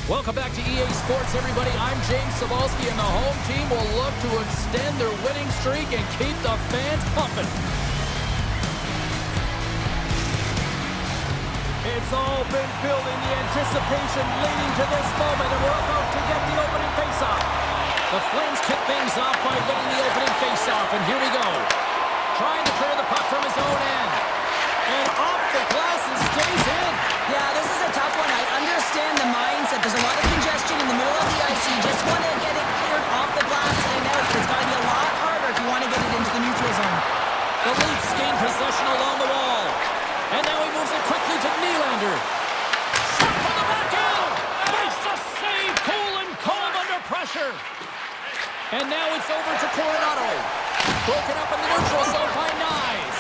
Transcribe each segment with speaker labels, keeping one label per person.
Speaker 1: Welcome back to EA Sports, everybody. I'm James Cebulski, and the home team will look to extend their winning streak and keep the fans pumping. It's all been building, the anticipation leading to this moment, and we're about to get the opening faceoff. The Flames kick things off by winning the opening faceoff, and here we go. Trying to clear the puck from his own end. And off the glass and stays in.
Speaker 2: Yeah, this is a tough one. I understand the mindset. There's a lot of congestion in the middle of the ice. You just want to get it cleared off the glass and out. It's got to be a lot harder if you want to get it into the neutral zone.
Speaker 1: The Leafs gain possession along the wall. And now he moves it quickly to Nylander. Shot from the back end. Makes the save. Cool and calm under pressure. And now it's over to Coronado. Broken up in the neutral zone by Nyes.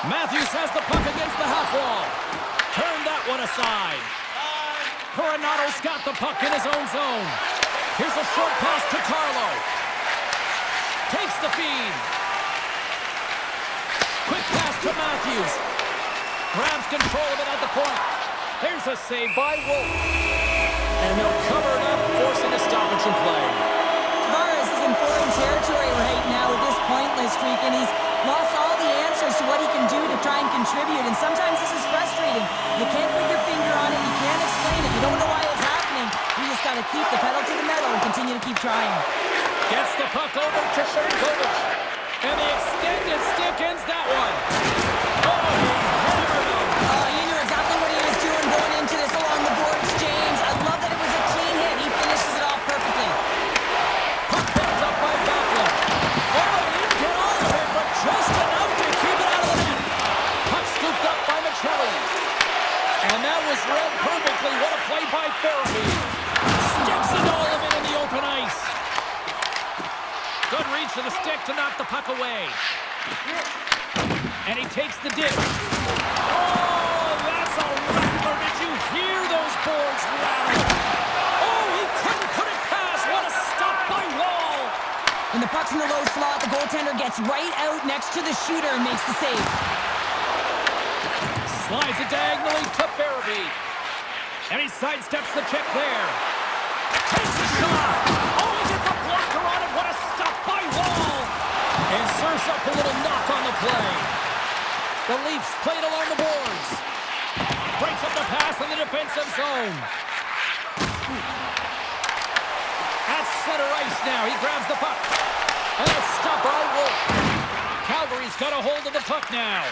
Speaker 1: Matthews has the puck against the half wall. Turn that one aside. Coronado's got the puck in his own zone. Here's a short pass to Carlo. Takes the feed. Quick pass to Matthews. Grabs control of it at the point. There's a save by Wolf. And they'll cover it up, forcing a stoppage in play.
Speaker 2: Tavares is in foreign territory right now with this pointless streak, and he's lost all the answers to what he can do to try and contribute, and sometimes this is frustrating. You can't put your finger on it, you can't explain it, you don't know why it's happening. You just got to keep the pedal to the metal and continue to keep trying.
Speaker 1: Gets the puck over to Sherkovic, and the extended stick ends that one. Oh, he hammered him.
Speaker 2: You knew exactly what he was doing going into this along the boards, James. I love that it was a clean hit. He finishes it off perfectly.
Speaker 1: Puck picked up by Backlund. Oh, he didn't get all of it, but just enough to keep it out of the net. Puck scooped up by Chel. And that was read perfectly. What a play by Farabee. Sticks it all of it in the open ice. Good reach to the stick to knock the puck away. And he takes the dip. Oh, that's a rattler. Did you hear those boards rattle? Oh, he couldn't put it past. What a stop by Wall.
Speaker 2: When the puck's in the low slot, the goaltender gets right out next to the shooter and makes the save.
Speaker 1: Slides it diagonally to Farabee. And he sidesteps the check there. Takes a shot. Oh, he gets a blocker on it. What a stop by Wall. And serves up a little knock on the play. The Leafs play it along the boards. Breaks up the pass in the defensive zone. At center ice now. He grabs the puck. And it's stopped by Wolf. Calgary's got a hold of the puck now.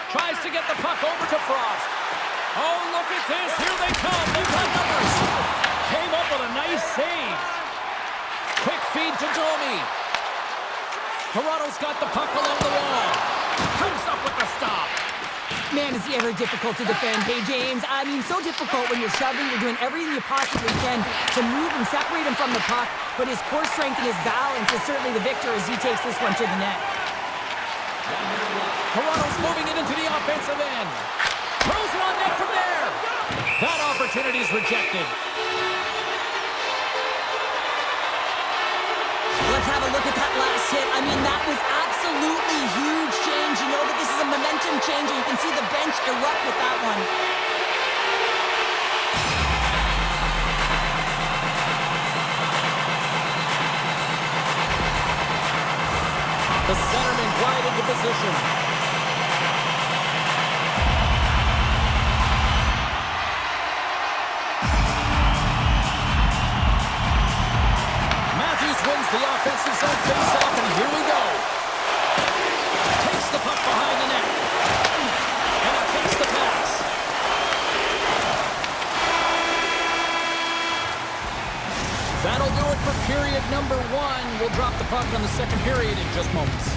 Speaker 1: Tries to get the puck over to Frost. Oh, look at this. Here they come. They've got numbers. Came up with a nice save. Quick feed to Domi. Toronto's got the puck along the wall. Comes up with the stop.
Speaker 2: Man, is he ever difficult to defend. Hey, James, I mean, so difficult when you're shoving. You're doing everything you possibly can to move and separate him from the puck. But his core strength and his balance is certainly the victor as he takes this one to the net.
Speaker 1: Toronto's moving it into the offensive end. Throws it on net from there. That opportunity is rejected.
Speaker 2: Let's have a look at that last hit. I mean, that was absolutely huge change. You know that this is a momentum changer. You can see the bench erupt with that one.
Speaker 1: The centerman glide into position. Matthews wins the offensive zone face-off, and here we go. Takes the puck behind the net. And he takes the pass. That'll do it for period number 1. We'll drop the puck on the second period in just moments.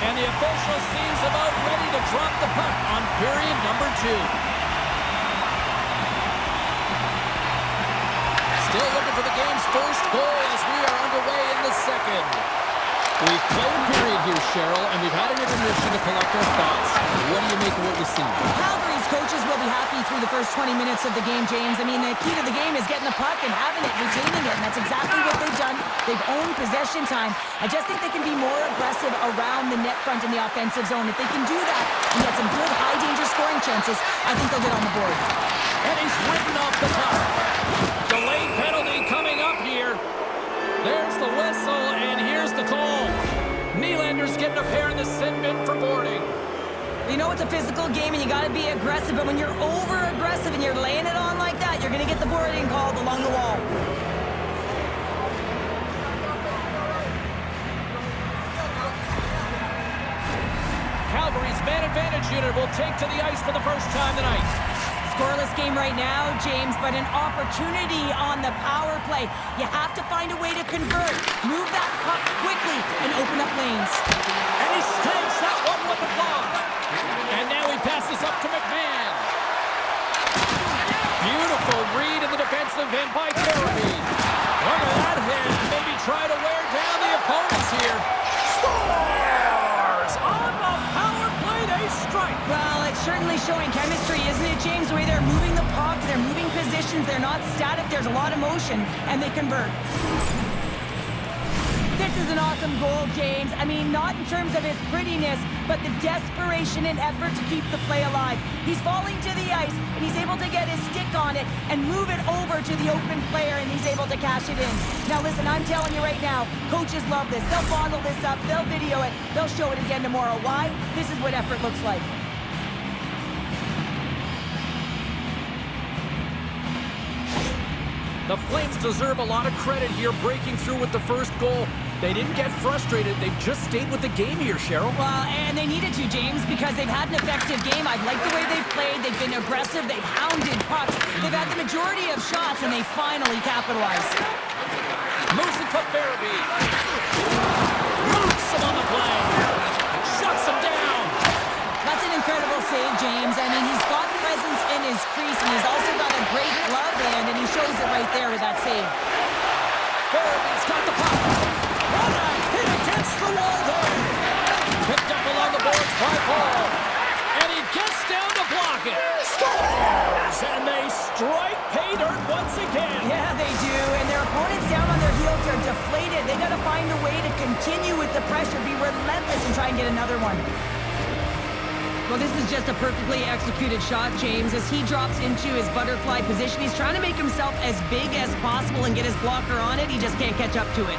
Speaker 1: And the official seems about ready to drop the puck on period number 2. Still looking for the game's first goal as we are underway in the second. We've played a period here, Cheryl, and we've had an intermission to collect our thoughts. What do you make of what you see?
Speaker 2: Calgary's Most coaches will be happy through the first 20 minutes of the game, James. I mean, the key to the game is getting the puck and having it, retaining it, and that's exactly what they've done. They've owned possession time. I just think they can be more aggressive around the net front in the offensive zone. If they can do that and get some good high-danger scoring chances, I think they'll get on the board.
Speaker 1: And he's ridden off the puck. Delayed penalty coming up here. There's the whistle, and here's the call. Nylander's getting a pair in the sin bin for boarding.
Speaker 2: You know it's a physical game and you got to be aggressive, but when you're over-aggressive and you're laying it on like that, you're going to get the boarding called along the wall.
Speaker 1: Calgary's man advantage unit will take to the ice for the first time tonight.
Speaker 2: Scoreless game right now, James, but an opportunity on the power play. You have to find a way to convert. Move that puck quickly and open up lanes.
Speaker 1: And he takes that one with the glove. And now he passes up to McMahon. Beautiful read in the defensive end by Jeremy. Look at that hit. Maybe try to wear down the opponents here. Scores! On the power play, they strike.
Speaker 2: Well, it's certainly showing chemistry, isn't it, James? The way they're moving the puck, they're moving positions, they're not static, there's a lot of motion, and they convert. This is an awesome goal, James. I mean, not in terms of his prettiness, but the desperation and effort to keep the play alive. He's falling to the ice, and he's able to get his stick on it and move it over to the open player, and he's able to cash it in. Now, listen, I'm telling you right now, coaches love this. They'll bottle this up, they'll video it, they'll show it again tomorrow. Why? This is what effort looks like.
Speaker 1: The Flames deserve a lot of credit here, breaking through with the first goal. They didn't get frustrated. They've just stayed with the game here, Cheryl.
Speaker 2: Well, and they needed to, James, because they've had an effective game. I've liked the way they've played. They've been aggressive. They've hounded pucks. They've had the majority of shots, and they finally capitalized.
Speaker 1: Moves it to Farabee. Knocks him on the play. Shuts him down.
Speaker 2: That's an incredible save, James. I mean, he's got presence in his crease, and he's also got a great glove hand, and he shows it right there with that save.
Speaker 1: Farabee's got the puck. What a hit against the wall there. Picked up along the boards by Paul. And he gets down to block it. Scores! And they strike pay dirt once again.
Speaker 2: Yeah, they do. And their opponents down on their heels are deflated. They got to find a way to continue with the pressure, be relentless, and try and get another one. Well, this is just a perfectly executed shot, James. As he drops into his butterfly position, he's trying to make himself as big as possible and get his blocker on it. He just can't catch up to it.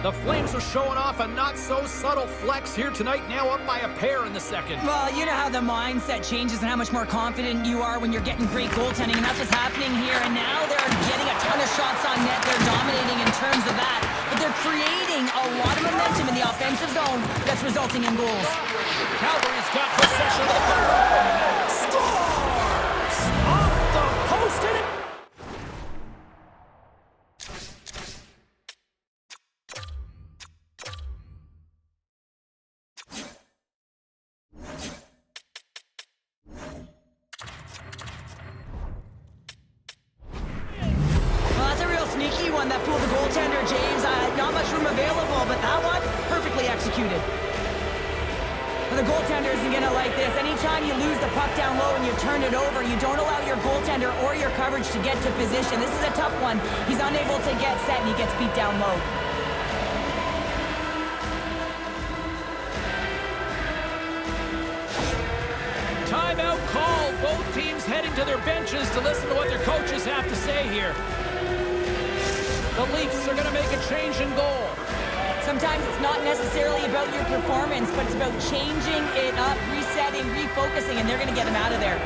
Speaker 1: The Flames are showing off a not-so-subtle flex here tonight, now up by a pair in the second.
Speaker 2: Well, you know how the mindset changes and how much more confident you are when you're getting great goaltending, and that's what's happening here. And now they're getting a ton of shots on net. They're dominating in terms of that. But they're creating a lot of momentum in the offensive zone that's resulting in goals.
Speaker 1: Calgary's got possession of the puck. Scores! Off the post and
Speaker 2: that fooled the goaltender, James. Not much room available, but that one, perfectly executed. And the goaltender isn't going to like this. Anytime you lose the puck down low and you turn it over, you don't allow your goaltender or your coverage to get to position. This is a tough one. He's unable to get set, and he gets beat down low.
Speaker 1: Timeout call. Both teams heading to their benches to listen to what their coaches have to say here. The Leafs are going to make a change in goal.
Speaker 2: Sometimes it's not necessarily about your performance, but it's about changing it up, resetting, refocusing, and they're going to get him out of there.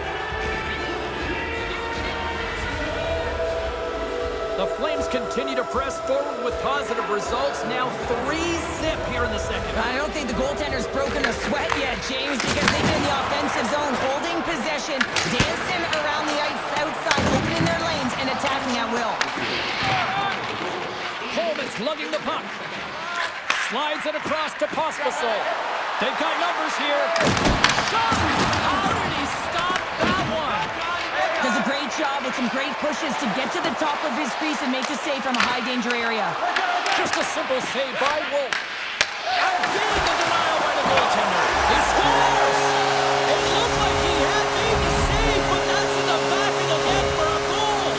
Speaker 1: The Flames continue to press forward with positive results. Now 3-zip here in the second.
Speaker 2: I don't think the goaltender's broken a sweat yet, James, because they've been in the offensive zone, holding possession, dancing around the ice outside, opening their lanes, and attacking at will.
Speaker 1: Coleman's lugging the puck. Slides it across to Pospisil. They've got numbers here. Shot! How did he stop that one?
Speaker 2: Does a great job with some great pushes to get to the top of his crease and makes a save from a high-danger area.
Speaker 1: Just a simple save by Wolf. Again, the denial by the goaltender. He scores! It looked like he had made the save, but that's in the back of the net for a goal.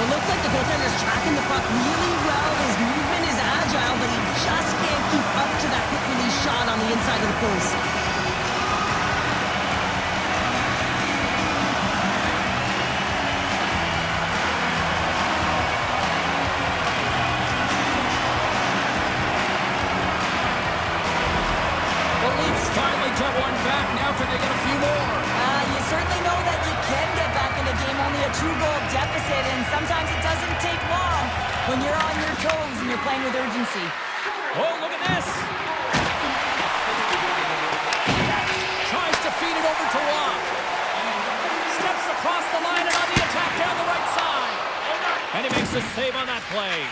Speaker 2: It looks like the goaltender's tracking the puck really well. His movement is agile, but he just can't keep up to that quick release shot on the inside of the post.
Speaker 1: Finally get one back. Now can they get a few more?
Speaker 2: You certainly know that you can get back in the game, only a 2-goal deficit, and sometimes it doesn't take long when you're on your toes and you're playing with urgency.
Speaker 1: Oh, look at this. Tries to feed it over to Waugh. Steps across the line and on the attack down the right side. And he makes a save on that play.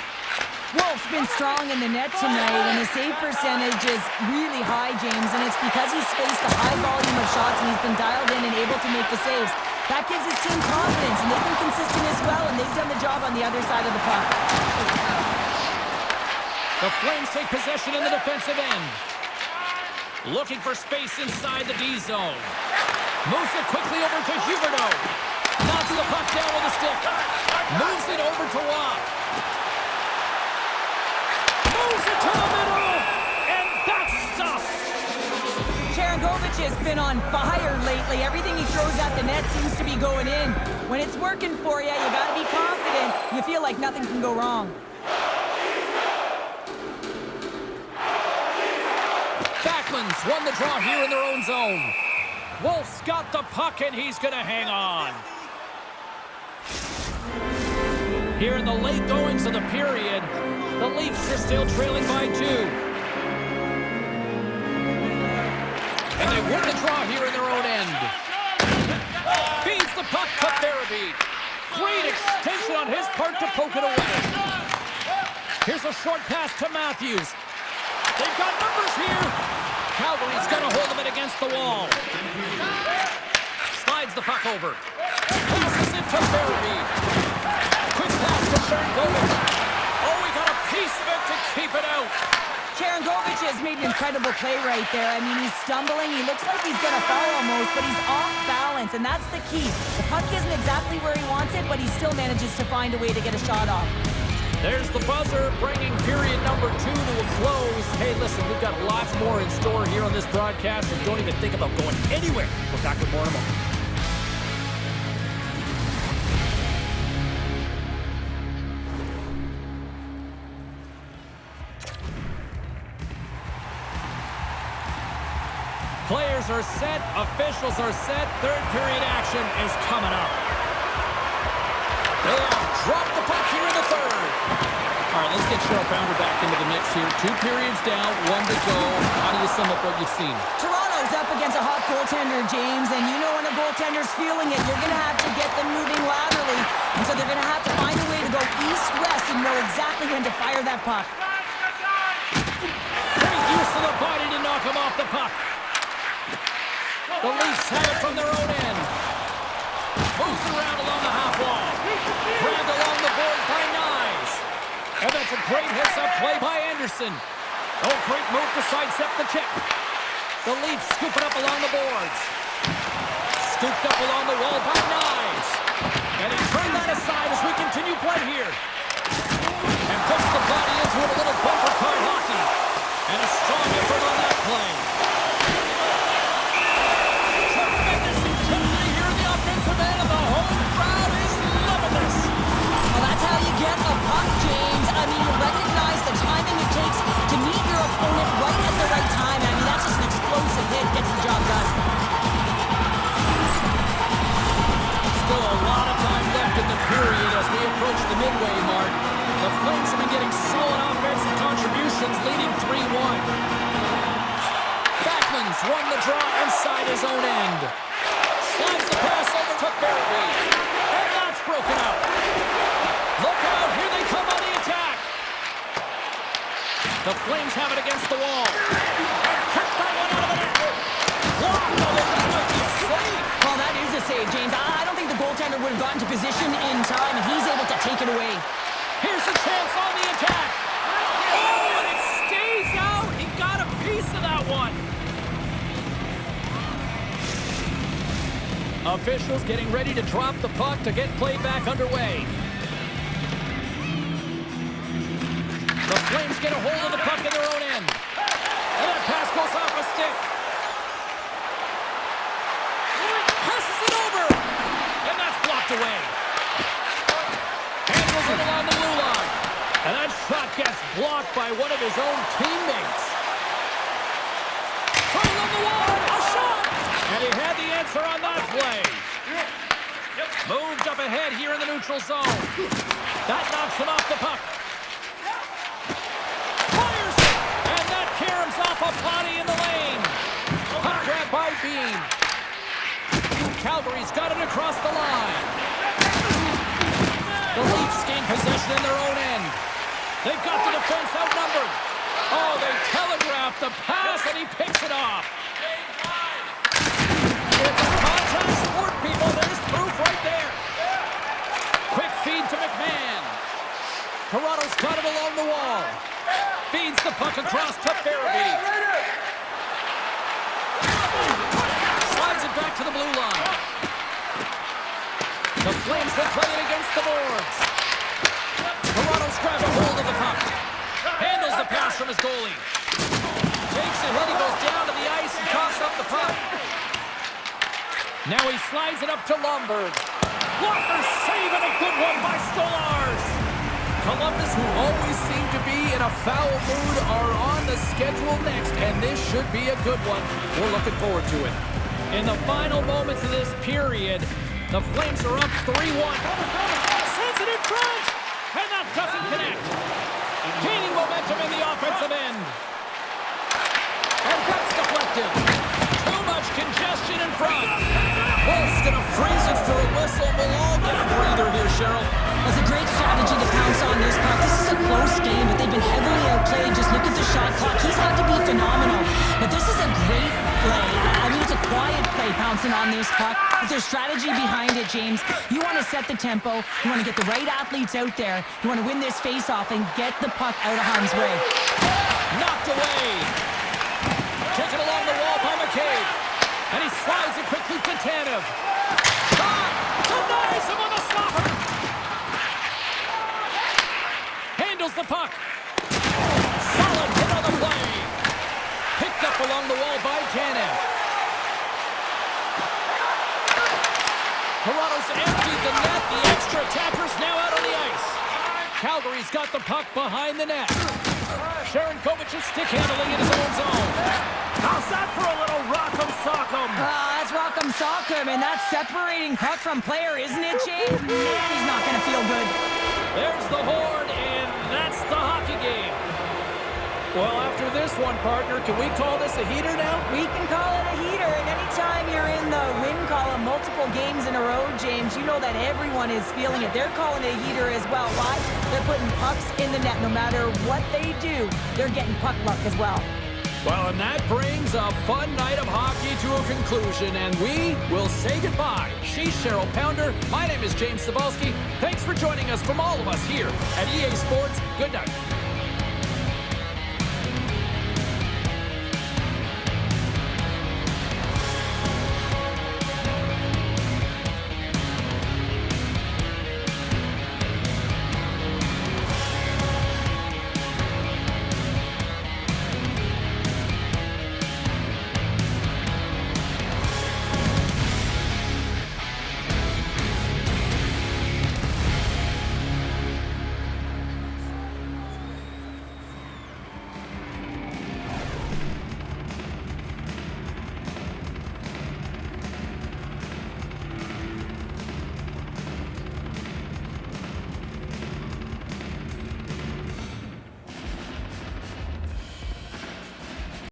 Speaker 2: Wolf's been strong in the net tonight, and his save percentage is really high, James, and it's because he's faced a high volume of shots and he's been dialed in and able to make the saves. That gives his team confidence, and they've been consistent as well, and they've done the job on the other side of the puck.
Speaker 1: The Flames take possession in the defensive end. Looking for space inside the D zone. Moves it quickly over to Huberdeau. Knocks the puck down with a stick. Moves it over to Waugh. Moves it to the middle, and that's stuffed.
Speaker 2: Sharangovich has been on fire lately. Everything he throws at the net seems to be going in. When it's working for you, you got to be confident. You feel like nothing can go wrong.
Speaker 1: Backlund's won the draw here in their own zone. Wolf's got the puck, and he's going to hang on. Here in the late goings of the period, the Leafs are still trailing by 2. And they win the draw here in their own end. Feeds the puck to Farabee. Great extension on his part to poke it away. Here's a short pass to Matthews. They've got numbers here. Calgary's going to hold them against the wall. Slides the puck over. Passes it to Farabee. Quick pass to Sharangovich. Oh, he got a piece of it to keep it out.
Speaker 2: Sharangovich has made an incredible play right there. I mean, he's stumbling. He looks like he's going to fall almost, but he's off balance, and that's the key. The puck isn't exactly where he wants it, but he still manages to find a way to get a shot off.
Speaker 1: There's the buzzer, bringing period number 2 to a close. Hey, listen, we've got lots more in store here on this broadcast, and don't even think about going anywhere. We're back with more in a moment. Players are set, officials are set, third period action is coming up. They have dropped the puck here in the third. All right, let's get Cheryl Pounder back into the mix here. 2 periods down, 1 to go. How do you sum up what you've seen?
Speaker 2: Toronto's up against a hot goaltender, James, and you know when a goaltender's feeling it, you're going to have to get them moving laterally. And so they're going to have to find a way to go east-west and know exactly when to fire that puck.
Speaker 1: Great use of the body to knock him off the puck. The Leafs have it from their own end. Moves it around along the half wall. Grabbed along the boards by Nyes. And that's a great hits-up play by Anderson. Oh, great move to sidestep the check. The Leafs scoop it up along the boards. Scooped up along the wall by Nyes. And he turned that aside as we continue play here. And puts the body into a little bumper car hockey. And a strong effort on that play. Tremendous intensity here in the offensive end, and the home crowd is loving this.
Speaker 2: Well, that's how you get a puck, James. I mean, you recognize the timing it takes to meet your opponent right at the right time. I mean, that's just an explosive hit, gets the job done.
Speaker 1: Still a lot of time left in the period as we approach the midway mark. The Flames have been getting solid offensive contributions, leading 3-1. Backlund's won the draw inside his own end. Slides the pass over to Farabee. And that's broken up. Look out, here they come on the attack. The Flames have it against the wall. And kick that one out of the net. Wow, that might be a save.
Speaker 2: Well, that is a save, James. I don't think the goaltender would would have gotten to position in time, and he's able to take it away.
Speaker 1: Here's a chance on the attack. Oh, and it stays out. He got a piece of that one. Officials getting ready to drop the puck to get play back underway. The Flames get a hold of the puck in their own end. And that pass goes off a stick. Passes it over. And that's blocked away. Handles it along the blue line. And that shot gets blocked by one of his own teammates. Thrown on the wall. A shot. And he had the answer on that play. Moved up ahead here in the neutral zone. That knocks him off the puck. Fires it. And that caroms off a body in the lane. Puck grab by Bean. Calgary's got it across the line. The Leafs gain possession in their own end. They've got the defense outnumbered. Oh, they telegraphed the pass, and he picks it off. It's a contact sport, people. There's proof right there. Quick feed to McMahon. Toronto's got it along the wall. Feeds the puck across to Farabee. Slides it back to the blue line. The Flames will play it against the boards. Toronto's grabbed a hold of the puck. Handles the pass from his goalie. Takes a hit. He goes down to the ice and coughs up the puck. Now he slides it up to Lombard. Walker saving a good one by Stolarz. Columbus, who always seem to be in a foul mood, are on the schedule next, and this should be a good one. We're looking forward to it. In the final moments of this period, the Flames are up 3-1. Sends it in front, and that doesn't connect. Gaining momentum in the offensive end. And that's deflected. Too much congestion in front. Wolf's going to freeze it for a whistle. We'll all get a breather here, Cheryl.
Speaker 2: That's a great strategy to pounce on this puck. This is a close game, but they've been heavily outplayed. Just look at the shot clock. He's had to be phenomenal. But this is a great play. I mean, it's a quiet play pouncing on this puck. But there's strategy behind it, James. You want to set the tempo. You want to get the right athletes out there. You want to win this face-off and get the puck out of harm's way.
Speaker 1: Knocked away. Taken along the wall by McCabe. And he slides it quickly to Tanev. Shot! Denies him on the stopper! Handles the puck. Solid hit on the play. Picked up along the wall by Tanev. Toronto's emptied the net. The extra attacker's now out on the ice. Calgary's got the puck behind the net. Sharankovic's stick handling in his own zone. How's that for a little rock'em sock'em?
Speaker 2: That's rock'em sock'em, and that's separating puck from player, isn't it, James? He's not going to feel good.
Speaker 1: There's the horn, and that's the hockey game. Well, after this one, partner, can we call this a heater now?
Speaker 2: We can call it a heater, and anytime you're in the win column multiple games in a row, James, you know that everyone is feeling it. They're calling it a heater as well. Why? They're putting pucks in the net. No matter what they do, they're getting puck luck as well.
Speaker 1: Well, and that brings a fun night of hockey to a conclusion, and we will say goodbye. She's Cheryl Pounder. My name is James Cybulski. Thanks for joining us from all of us here at EA Sports. Good night.